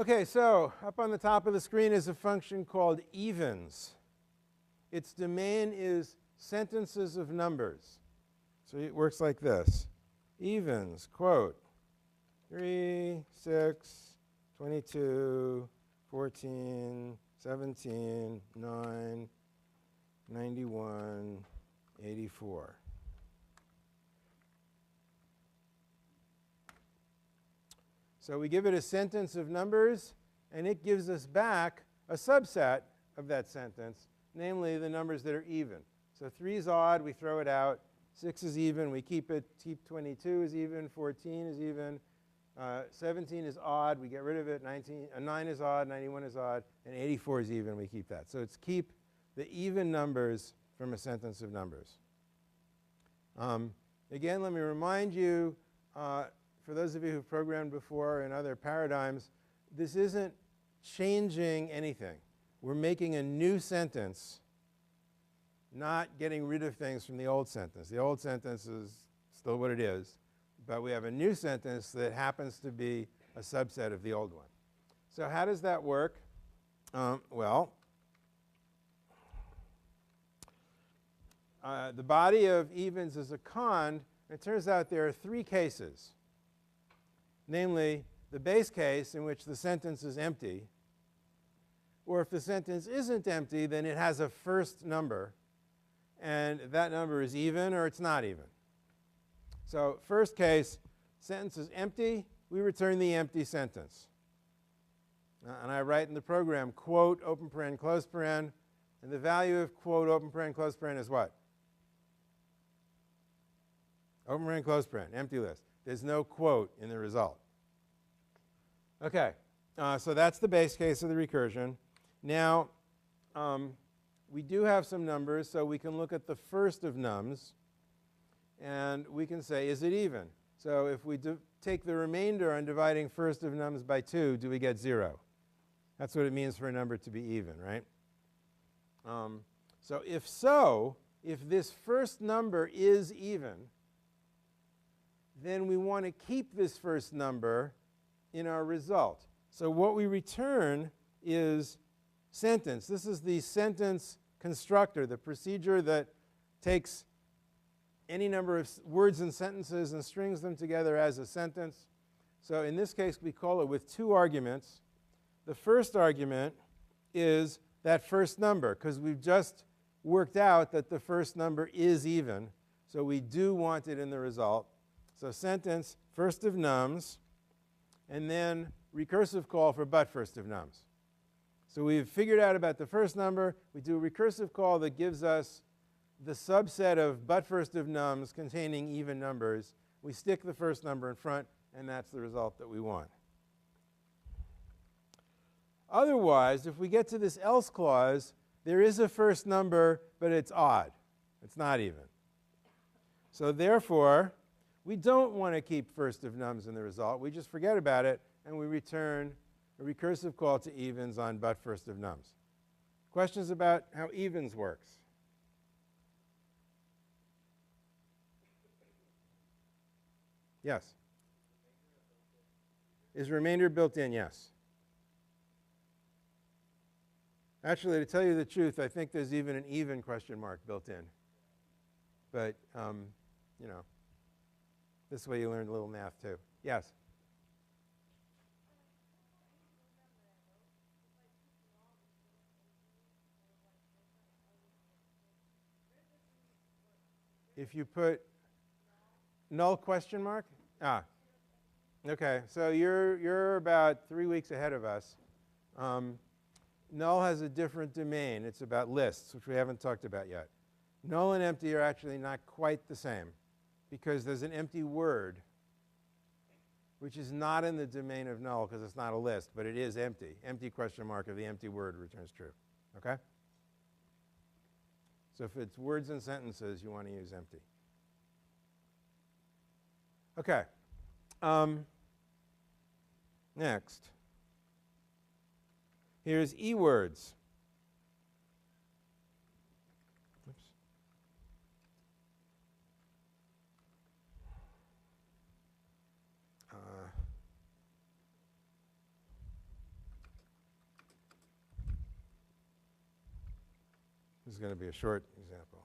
Okay, so up on the top of the screen is a function called evens. Its domain is sentences of numbers. So it works like this. Evens, quote, 3, 6, 22, 14, 17, 9, 91, 84. So we give it a sentence of numbers, and it gives us back a subset of that sentence, namely the numbers that are even. So 3 is odd, we throw it out. 6 is even, we keep it. 22 is even. 14 is even. 17 is odd, we get rid of it. 9 is odd, 91 is odd, and 84 is even, we keep that. So it's keep the even numbers from a sentence of numbers. Again, let me remind you, for those of you who've programmed before in other paradigms, this isn't changing anything. We're making a new sentence, not getting rid of things from the old sentence. The old sentence is still what it is, but we have a new sentence that happens to be a subset of the old one. So how does that work? Well, the body of evens is a cond. It turns out there are 3 cases. Namely, the base case in which the sentence is empty, or if the sentence isn't empty, then it has a first number, and that number is even or it's not even. So first case, sentence is empty, we return the empty sentence. And I write in the program, quote, open paren, close paren, and the value of quote, open paren, close paren is what? Open paren, close paren, empty list. There's no quote in the result. Okay, so that's the base case of the recursion. Now, we do have some numbers, so we can look at the first of nums, and we can say, is it even? So if we take the remainder and dividing first of nums by 2, do we get 0? That's what it means for a number to be even, right? So, if this first number is even, then we want to keep this first number in our result. So what we return is sentence. This is the sentence constructor, the procedure that takes any number of words and sentences and strings them together as a sentence. So in this case, we call it with 2 arguments. The first argument is that first number, because we've just worked out that the first number is even. So we do want it in the result. So sentence, first of nums, and then recursive call for but first of nums. So we've figured out about the first number. We do a recursive call that gives us the subset of but first of nums containing even numbers. We stick the first number in front, and that's the result that we want. Otherwise, if we get to this else clause, there is a first number, but it's odd. It's not even. So therefore, we don't want to keep first of nums in the result. We just forget about it, and we return a recursive call to evens on but first of nums. Questions about how evens works? Yes? Is remainder built in? Yes. Actually, to tell you the truth, I think there's even an even question mark built in. But, you know, this way you learn a little math too. Yes? If you put null question mark? Ah. Okay, so you're about 3 weeks ahead of us. Null has a different domain. It's about lists, which we haven't talked about yet. Null and empty are actually not quite the same, because there's an empty word, which is not in the domain of null because it's not a list, but it is empty. Empty question mark of the empty word returns true. Okay? So if it's words and sentences, you want to use empty. Okay. Next. Here's e-words. Oops. This is going to be a short example.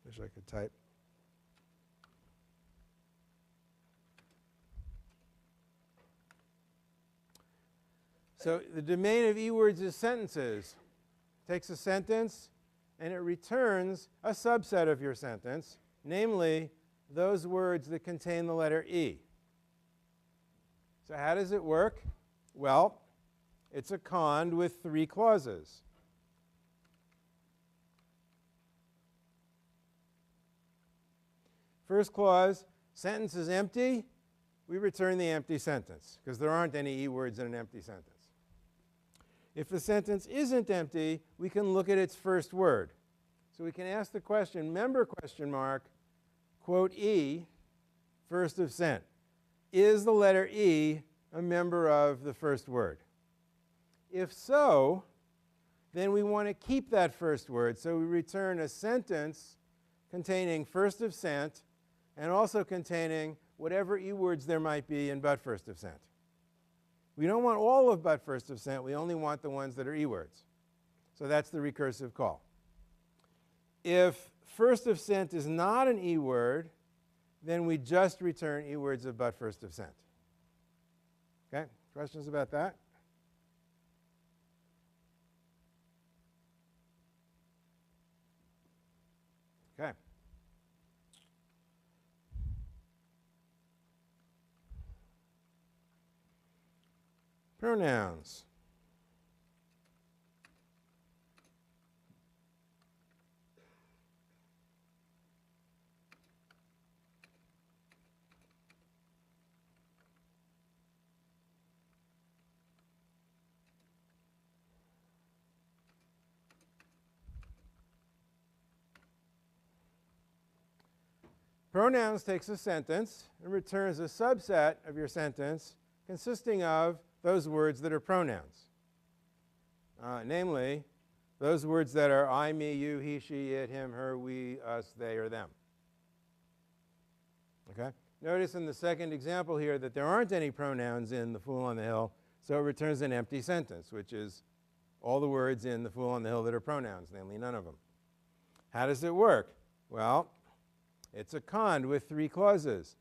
Wish I could type. So the domain of eWords is sentences. It takes a sentence and it returns a subset of your sentence, namely those words that contain the letter E. So how does it work? Well, it's a cond with 3 clauses. First clause, sentence is empty. We return the empty sentence because there aren't any E words in an empty sentence. If the sentence isn't empty, we can look at its first word. So we can ask the question, member question mark, quote E, first of sent. Is the letter E a member of the first word? If so, then we want to keep that first word. So we return a sentence containing first of sent and also containing whatever E words there might be in but first of sent. We don't want all of but first of sent. We only want the ones that are E words. So that's the recursive call. If first of sent is not an E word, then we just return E words of but first of sent. Okay? Questions about that? Okay. Pronouns. Pronouns takes a sentence and returns a subset of your sentence consisting of those words that are pronouns. Namely, those words that are I, me, you, he, she, it, him, her, we, us, they, or them. Okay? Notice in the second example here that there aren't any pronouns in the Fool on the Hill, so it returns an empty sentence, which is all the words in the Fool on the Hill that are pronouns, namely none of them. How does it work? Well, it's a cond with 3 clauses.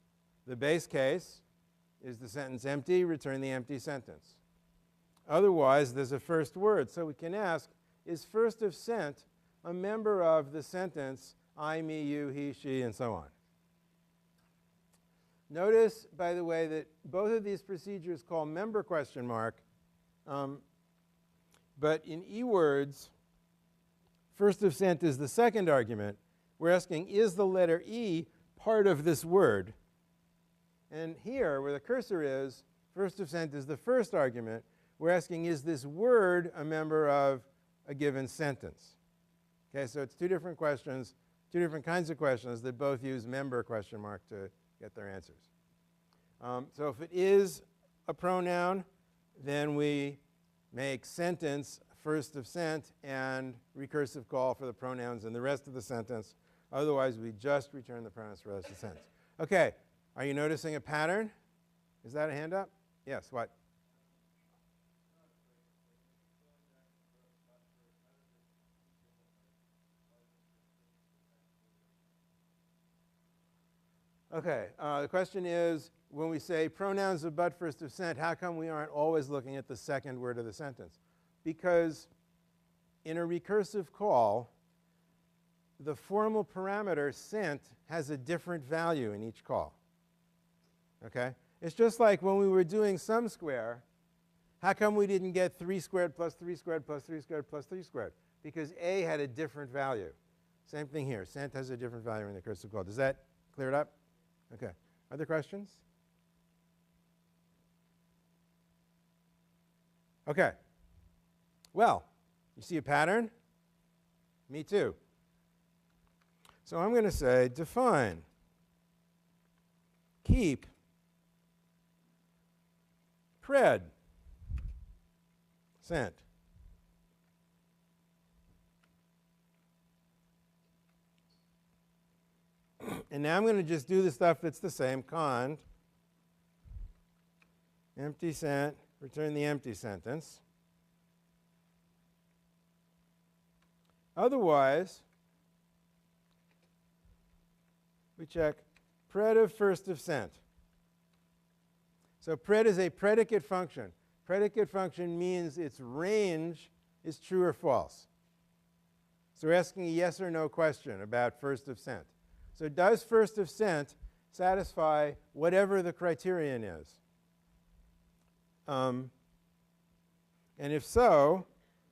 The base case is the sentence empty, return the empty sentence. Otherwise, there's a first word. So we can ask, is first of sent a member of the sentence I, me, you, he, she, and so on? Notice, by the way, that both of these procedures call member question mark. But in eWords, first of sent is the second argument. We're asking, is the letter E part of this word? And here, where the cursor is, first of sent is the first argument. We're asking, is this word a member of a given sentence? Okay, so it's 2 different questions, 2 different kinds of questions that both use member question mark to get their answers. So if it is a pronoun, then we make sentence first of sent and recursive call for the pronouns in the rest of the sentence. Otherwise, we just return the pronouns for the rest of the sentence. Okay, are you noticing a pattern? Is that a hand up? Yes, what? Okay, the question is, when we say pronouns of but first of sent, how come we aren't always looking at the second word of the sentence? Because in a recursive call, the formal parameter sent has a different value in each call. Okay? It's just like when we were doing sum square, how come we didn't get 3 squared plus 3 squared plus 3 squared plus 3 squared? Because A had a different value. Same thing here. Sent has a different value in the recursive call. Does that clear it up? Okay. Other questions? Okay. Well, you see a pattern? Me too. So I'm going to say define, keep, pred, sent. And now I'm going to just do the stuff that's the same. Cond, empty sent, return the empty sentence. Otherwise, we check pred of first of sent. So pred is a predicate function. Predicate function means its range is true or false. So we're asking a yes or no question about first of sent. So does first of sent satisfy whatever the criterion is? And if so,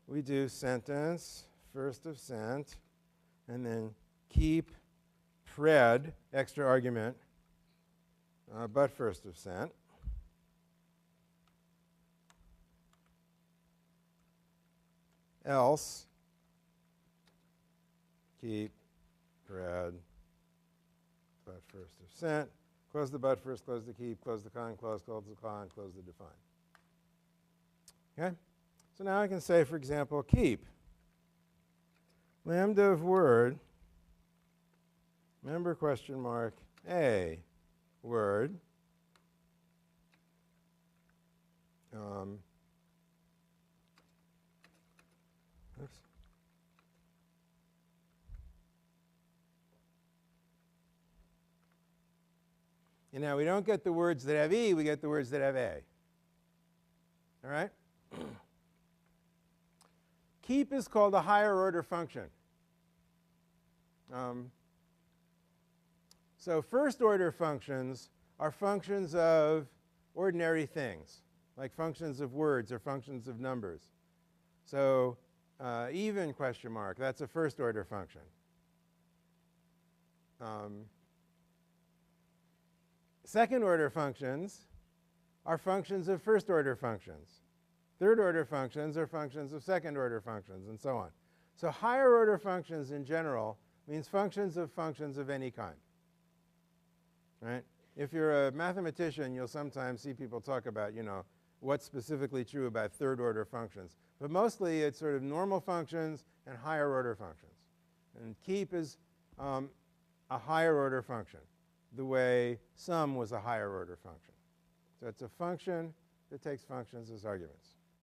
we do sentence, first of sent, and then keep pred, extra argument, but first of sent. Else, keep pred, but first of sent. Close the but first, close the keep, close the con, close the con, close the define. Okay? So now I can say, for example, keep lambda of word, member question mark, a word, oops. And now we don't get the words that have E, we get the words that have A. All right? Keep is called a higher order function. So first order functions are functions of ordinary things, like functions of words or functions of numbers. So even question mark, that's a first order function. Second order functions are functions of first order functions. Third order functions are functions of second order functions, and so on. So higher order functions in general means functions of any kind. Right? If you're a mathematician, you'll sometimes see people talk about, what's specifically true about third order functions. But mostly it's sort of normal functions and higher order functions. And keep is a higher order function, the way sum was a higher order function. So it's a function that takes functions as arguments.